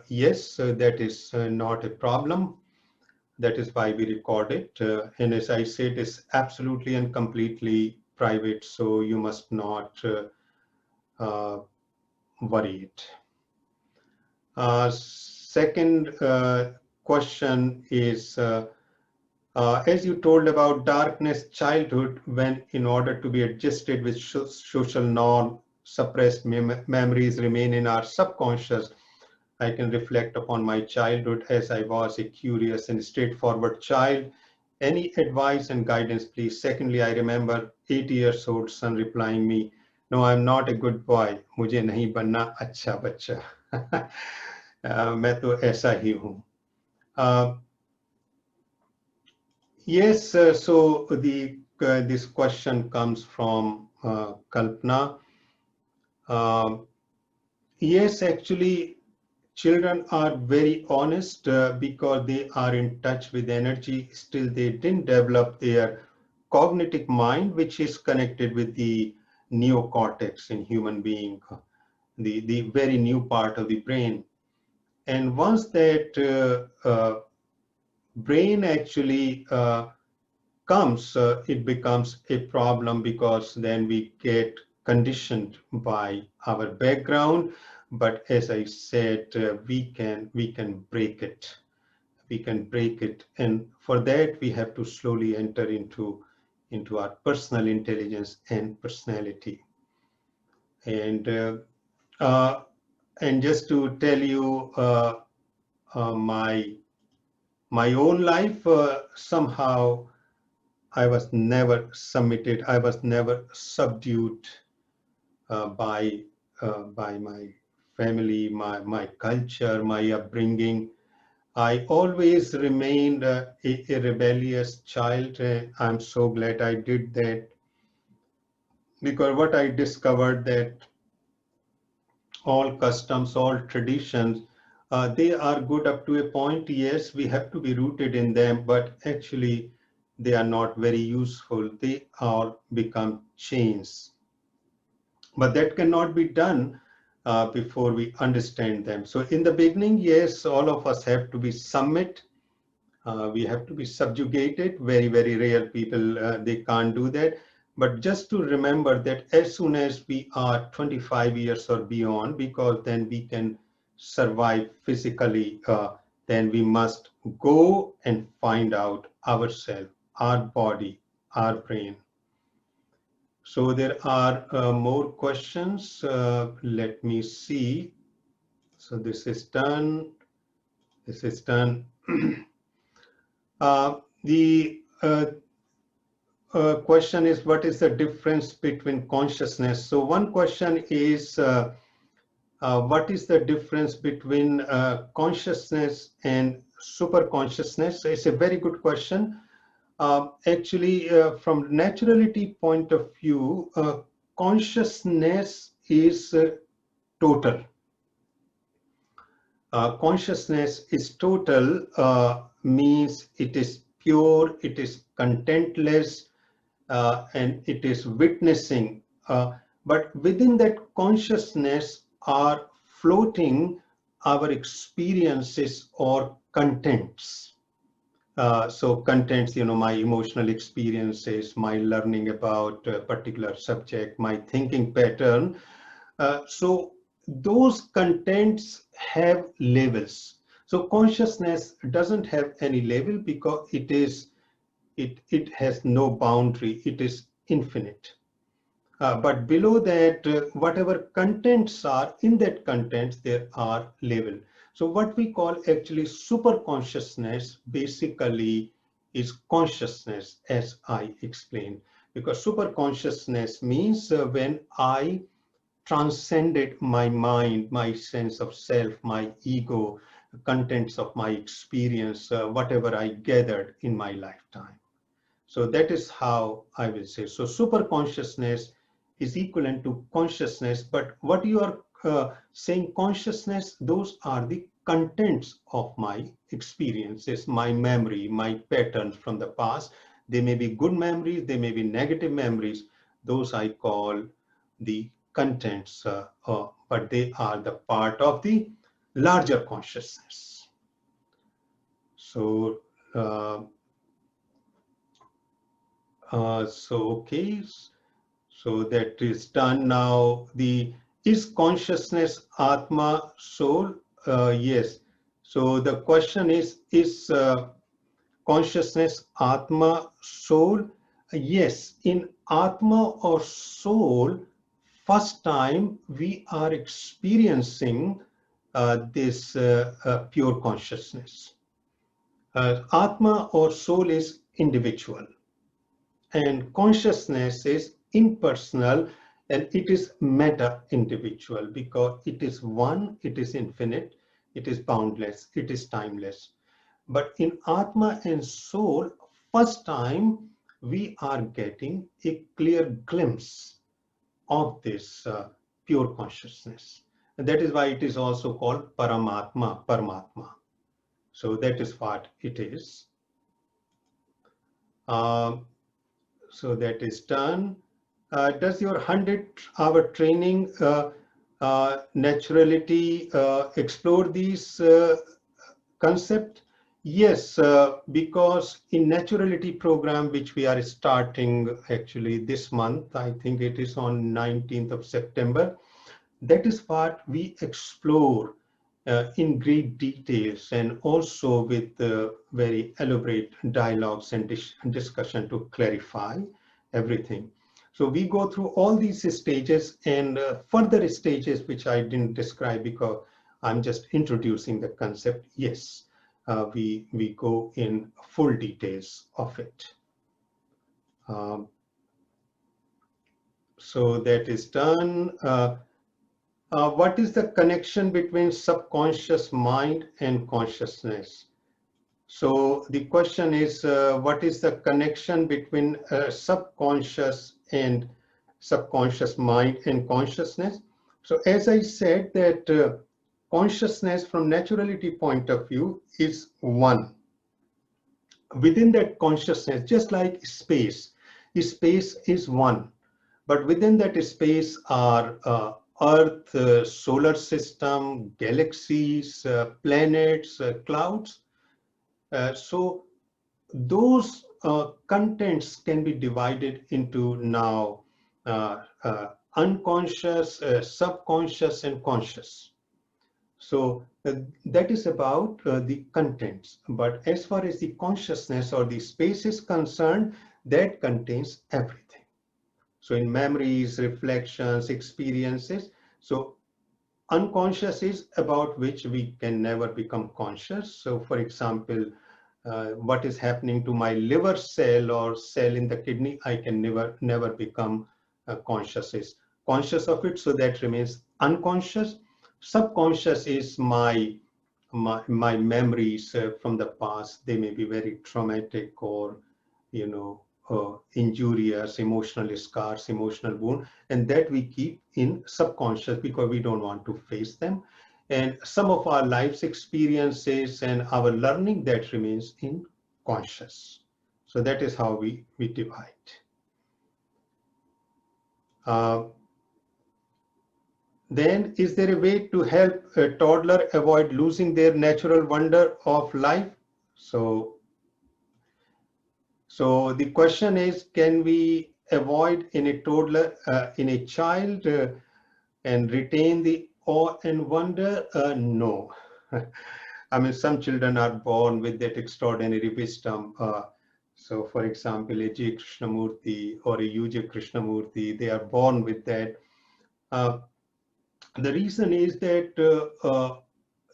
[SPEAKER 1] Yes, that is not a problem. That is why we record it. And as I said, it's absolutely and completely private, so you must not uh, worry it. Second question is, as you told about darkness childhood, when in order to be adjusted with social norm, suppressed memories remain in our subconscious. I can reflect upon my childhood as I was a curious and straightforward child. Any advice and guidance, please? Secondly, I remember 8 years old son replying me, no, I'm not a good boy. मुझे नहीं बनना अच्छा बच्चा. मैं तो ऐसा ही हूँ. Yes, so this question comes from Kalpana. Yes, actually, children are very honest because they are in touch with energy. Still, they didn't develop their cognitive mind, which is connected with the neocortex in human being, the very new part of the brain. And once that brain actually comes, it becomes a problem because then we get conditioned by our background. But as I said, we can break it. We can break it, and for that we have to slowly enter into our personal intelligence and personality. And just to tell you my own life, somehow I was never submitted. I was never subdued by my family, my culture, my upbringing. I always remained a rebellious child. I'm so glad I did that, because what I discovered that all customs, all traditions, they are good up to a point. Yes, we have to be rooted in them, but actually they are not very useful. They all become chains. But that cannot be done before we understand them. So in the beginning, yes, all of us have to be submit. We have to be subjugated. Very, very rare people, they can't do that. But just to remember that as soon as we are 25 years or beyond, because then we can survive physically, then we must go and find out ourselves, our body, our brain. So there are more questions. Let me see. So this is done. This is done. The question is, what is the difference between consciousness? So one question is, what is the difference between consciousness and super consciousness? It's a very good question. Actually, from naturality point of view, consciousness is total. Consciousness is total, means it is pure, it is contentless, and it is witnessing. But within that consciousness are floating our experiences or contents. So contents, my emotional experiences, my learning about a particular subject, my thinking pattern. So those contents have labels. So consciousness doesn't have any label because it has no boundary. It is infinite. But below that, whatever contents are in that contents, there are labels. So what we call actually super consciousness basically is consciousness, as I explained, because super consciousness means when I transcended my mind, my sense of self, my ego, contents of my experience, whatever I gathered in my lifetime. So that is how I will say. So super consciousness is equivalent to consciousness, but what you are saying consciousness, those are the contents of my experiences, my memory, my patterns from the past. They may be good memories, they may be negative memories. Those I call the contents, but they are the part of the larger consciousness. So Okay, so that is done now. Is consciousness Atma soul? Yes. So the question is consciousness Atma soul? Yes. In Atma or soul, first time we are experiencing this pure consciousness. Atma or soul is individual, and consciousness is impersonal, and it is meta individual because it is one, it is infinite, it is boundless, it is timeless. But in Atma and soul, first time we are getting a clear glimpse of this pure consciousness. And that is why it is also called Paramatma, Paramatma. So that is what it is. So that is done. Does your 100-hour training naturality explore these concept? Yes, because in naturality program, which we are starting actually this month, I think it is on 19th of September, that is what we explore in great details, and also with very elaborate dialogues and discussion to clarify everything. So we go through all these stages and further stages which I didn't describe because I'm just introducing the concept. Yes, we go in full details of it. So that is done. What is the connection between subconscious mind and consciousness? So the question is, what is the connection between subconscious mind and consciousness? So as I said that consciousness from naturality point of view is one. Within that consciousness, just like space is one. But within that space are Earth, solar system, galaxies, planets, clouds. So those contents can be divided into now unconscious, subconscious, and conscious. So that is about the contents. But as far as the consciousness or the space is concerned, that contains everything. So in memories, reflections, experiences. So unconscious is about which we can never become conscious. So for example, what is happening to my liver cell or cell in the kidney, I can never become conscious of it. So that remains unconscious. Subconscious is my memories from the past. They may be very traumatic or, you know, injurious, emotional scars, emotional wound, and that we keep in subconscious because we don't want to face them. And some of our life's experiences and our learning, that remains in conscious. So that is how we divide. Then, is there a way to help a toddler avoid losing their natural wonder of life? So the question is, can we avoid in a toddler, in a child, and retain the awe and wonder? No. I mean, some children are born with that extraordinary wisdom. So, for example, a J. Krishnamurti or a U.J. Krishnamurti, they are born with that. The reason is that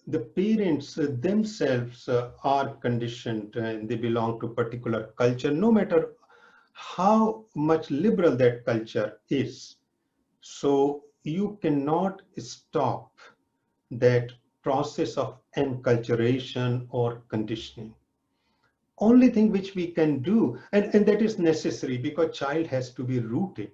[SPEAKER 1] the parents themselves are conditioned and they belong to particular culture, no matter how much liberal that culture is. So you cannot stop that process of enculturation or conditioning. Only thing which we can do, and that is necessary because child has to be rooted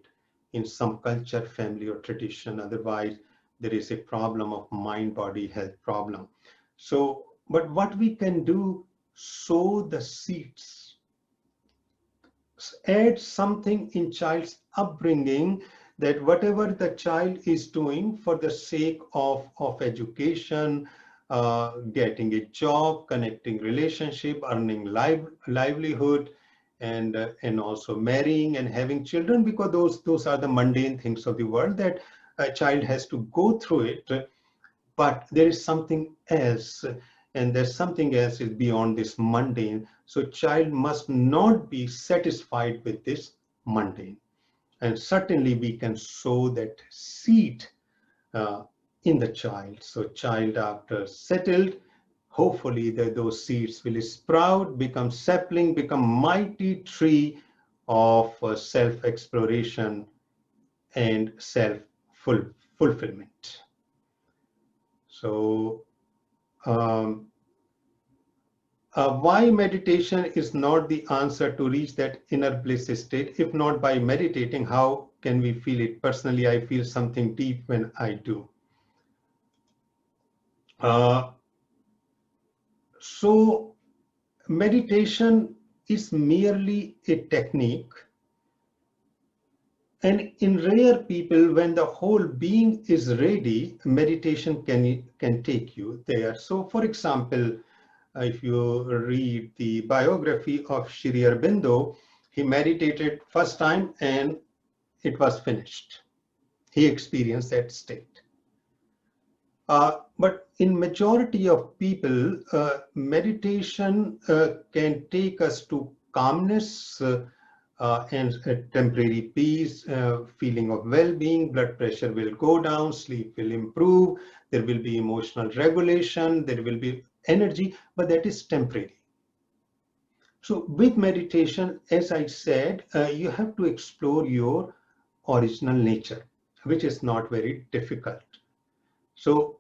[SPEAKER 1] in some culture, family, or tradition. Otherwise, there is a problem of mind-body health problem. So, but what we can do, sow the seeds, add something in child's upbringing, that whatever the child is doing for the sake of education, getting a job, connecting relationship, earning livelihood, and also marrying and having children, because those are the mundane things of the world that a child has to go through it. But there is something else, and there's something else is beyond this mundane. So child must not be satisfied with this mundane. And certainly we can sow that seed uh, in the child. So child, after settled, hopefully those seeds will sprout, become sapling, become mighty tree of self-exploration and self-fulfillment. So why meditation is not the answer to reach that inner bliss state? If not by meditating, how can we feel it? Personally, I feel something deep when I do. So meditation is merely a technique. And in rare people, when the whole being is ready, meditation can take you there. So for example, if you read the biography of Shri Aurobindo, he meditated first time and it was finished. He experienced that state. But in majority of people, meditation can take us to calmness and temporary peace, feeling of well-being, blood pressure will go down, sleep will improve, there will be emotional regulation, there will be energy, but that is temporary. So with meditation, as I said, you have to explore your original nature, which is not very difficult. So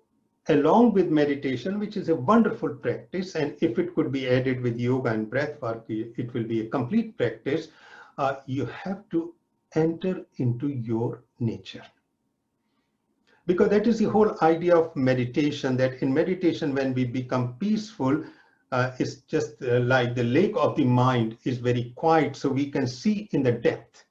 [SPEAKER 1] along with meditation, which is a wonderful practice, and if it could be added with yoga and breath work, it will be a complete practice. You have to enter into your nature. Because that is the whole idea of meditation, that in meditation, when we become peaceful, it's just like the lake of the mind is very quiet, so we can see in the depth.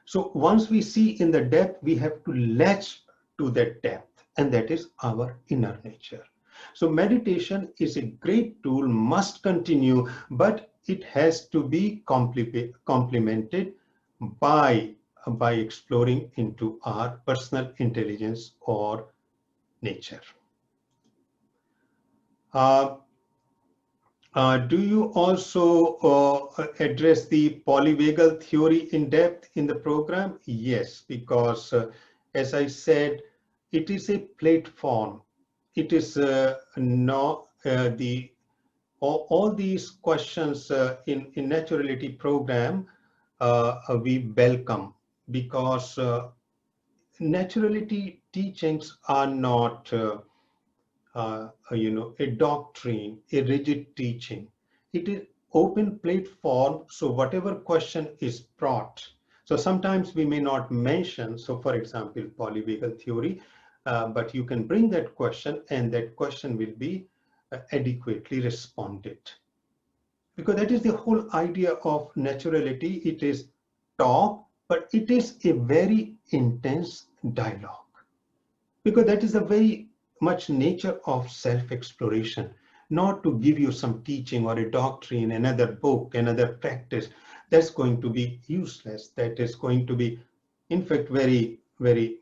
[SPEAKER 1] So once we see in the depth, we have to latch to that depth, and that is our inner nature. So meditation is a great tool, must continue, but it has to be complemented by exploring into our personal intelligence or nature. Do you also address the polyvagal theory in depth in the program? Yes, because as I said, it is a platform. It is not all these questions in Naturality program we welcome, because Naturality teachings are not a doctrine, a rigid teaching. It is open platform, so whatever question is brought. So sometimes we may not mention, so for example, polyvagal theory, but you can bring that question and that question will be adequately responded. Because that is the whole idea of Naturality. It is talk, but it is a very intense dialogue. Because that is a very much nature of self-exploration, not to give you some teaching or a doctrine, another book, another practice. That's going to be useless. That is going to be, in fact, very, very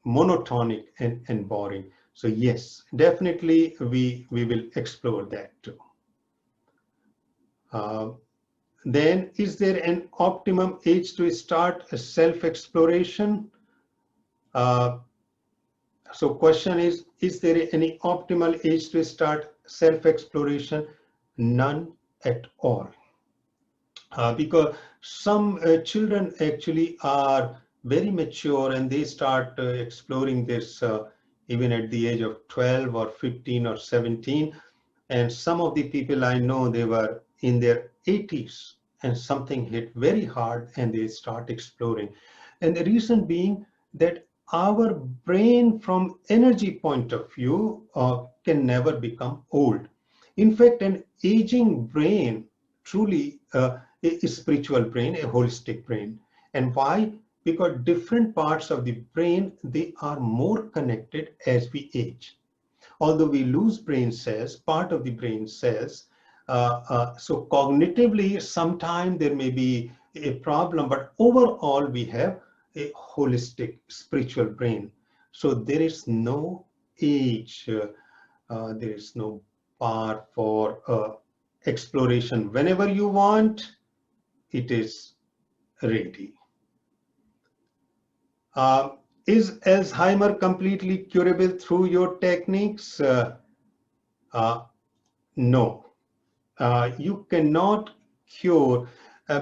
[SPEAKER 1] monotonic and boring. So yes, definitely we will explore that too. Then, is there an optimum age to start a self-exploration? So question is there any optimal age to start self-exploration? None at all. Because some children actually are very mature and they start exploring this even at the age of 12 or 15 or 17. And some of the people I know, they were in their 80s and something hit very hard and they start exploring. And the reason being that our brain from energy point of view can never become old. In fact, an aging brain truly a spiritual brain, a holistic brain. And why? Because different parts of the brain, they are more connected as we age. Although we lose brain cells, part of the brain cells, so cognitively, sometime there may be a problem, but overall we have a holistic spiritual brain. So there is no age, there is no bar for exploration. Whenever you want, it is ready. Is Alzheimer completely curable through your techniques? Uh, no. You cannot cure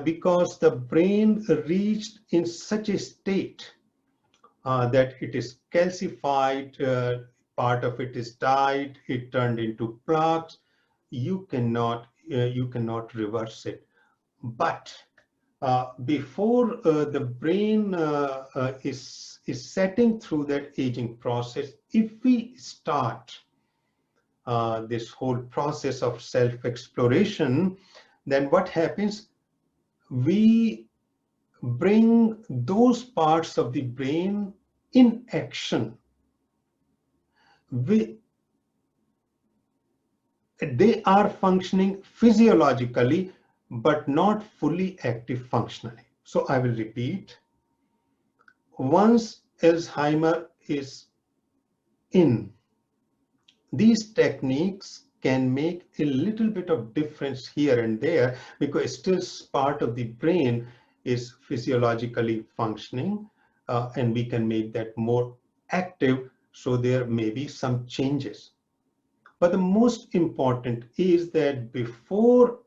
[SPEAKER 1] because the brain reached in such a state that it is calcified, part of it is died, it turned into plaques. You cannot reverse it. But before the brain is setting through that aging process, if we start this whole process of self-exploration, then what happens? We bring those parts of the brain in action. They are functioning physiologically, but not fully active functionally. So I will repeat. Once Alzheimer is in, these techniques can make a little bit of difference here and there because still part of the brain is physiologically functioning, and we can make that more active, so there may be some changes. But the most important is that before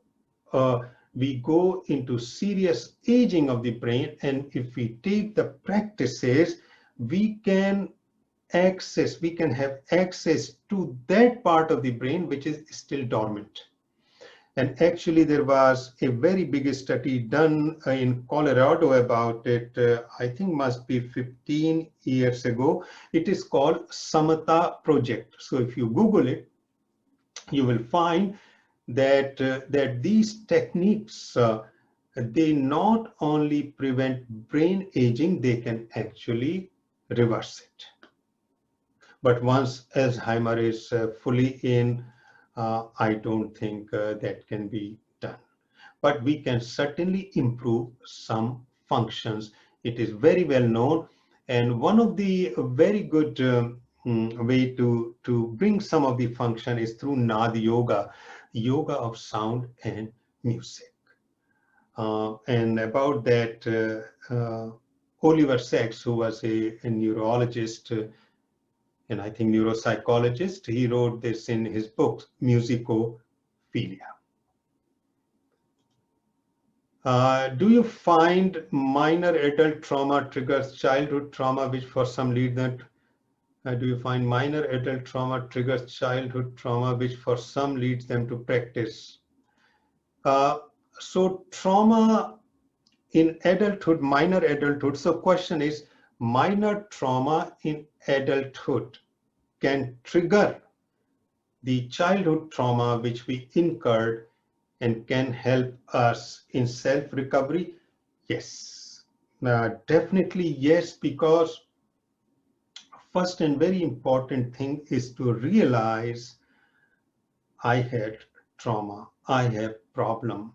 [SPEAKER 1] we go into serious aging of the brain, and if we take the practices, we can have access to that part of the brain which is still dormant. And actually there was a very big study done in Colorado about it, I think must be 15 years ago. It is called Samatha Project. So if you Google it, you will find that that these techniques, they not only prevent brain aging, they can actually reverse it. But once Alzheimer is fully in, I don't think that can be done. But we can certainly improve some functions. It is very well known. And one of the very good way to bring some of the function is through Nad Yoga, yoga of sound and music. And about that, Oliver Sacks, who was a neurologist, and I think neuropsychologist, he wrote this in his book, Musicophilia. Do you find minor adult trauma triggers childhood trauma, which for some lead that? Do you find minor adult trauma triggers childhood trauma, which for some leads them to practice? So trauma in adulthood, minor adulthood. So question is, minor trauma in adulthood can trigger the childhood trauma which we incurred and can help us in self-recovery? Yes, definitely yes, because first and very important thing is to realize I had trauma, I have problem.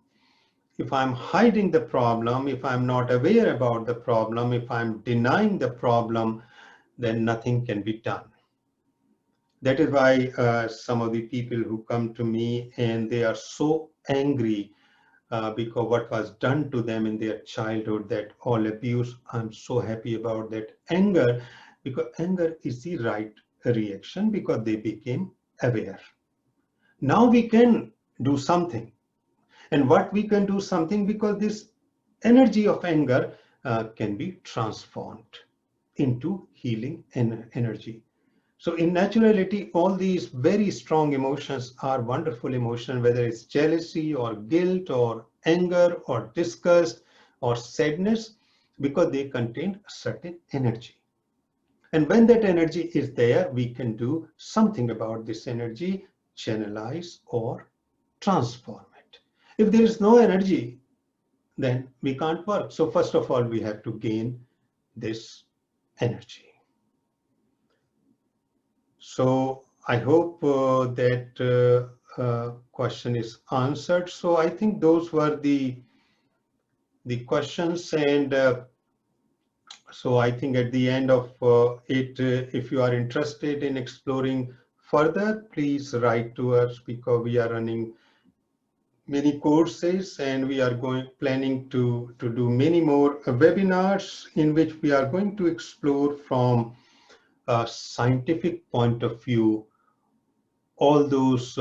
[SPEAKER 1] If I'm hiding the problem, if I'm not aware about the problem, if I'm denying the problem, then nothing can be done. That is why some of the people who come to me and they are so angry because what was done to them in their childhood, that all abuse, I'm so happy about that anger, because anger is the right reaction because they became aware. Now we can do something. And what we can do something, because this energy of anger can be transformed into healing energy. So in naturality, all these very strong emotions are wonderful emotions, whether it's jealousy or guilt or anger or disgust or sadness, because they contain a certain energy. And when that energy is there, we can do something about this energy, channelize or transform it. If there is no energy, then we can't work. So first of all, we have to gain this energy. So I hope that question is answered. So I think those were the questions, and so I think at the end of it, if you are interested in exploring further, please write to us, because we are running many courses, and we are planning to do many more webinars in which we are going to explore from a scientific point of view all those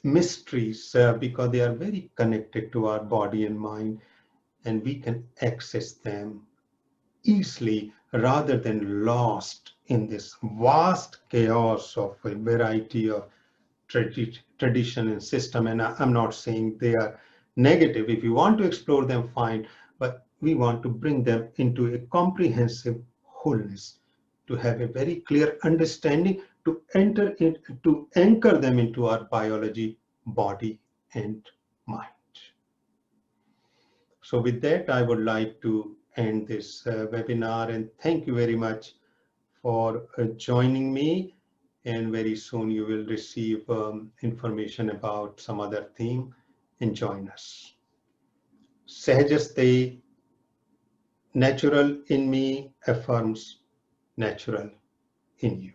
[SPEAKER 1] mysteries, because they are very connected to our body and mind, and we can access them easily rather than lost in this vast chaos of a variety of tradition and system. And I'm not saying they are negative. If you want to explore them, fine, but we want to bring them into a comprehensive wholeness, to have a very clear understanding, to to anchor them into our biology, body, and mind. So with that, I would like to end this webinar, and thank you very much for joining me. And very soon you will receive information about some other theme, and join us. Sahajaste, natural in me affirms natural in you.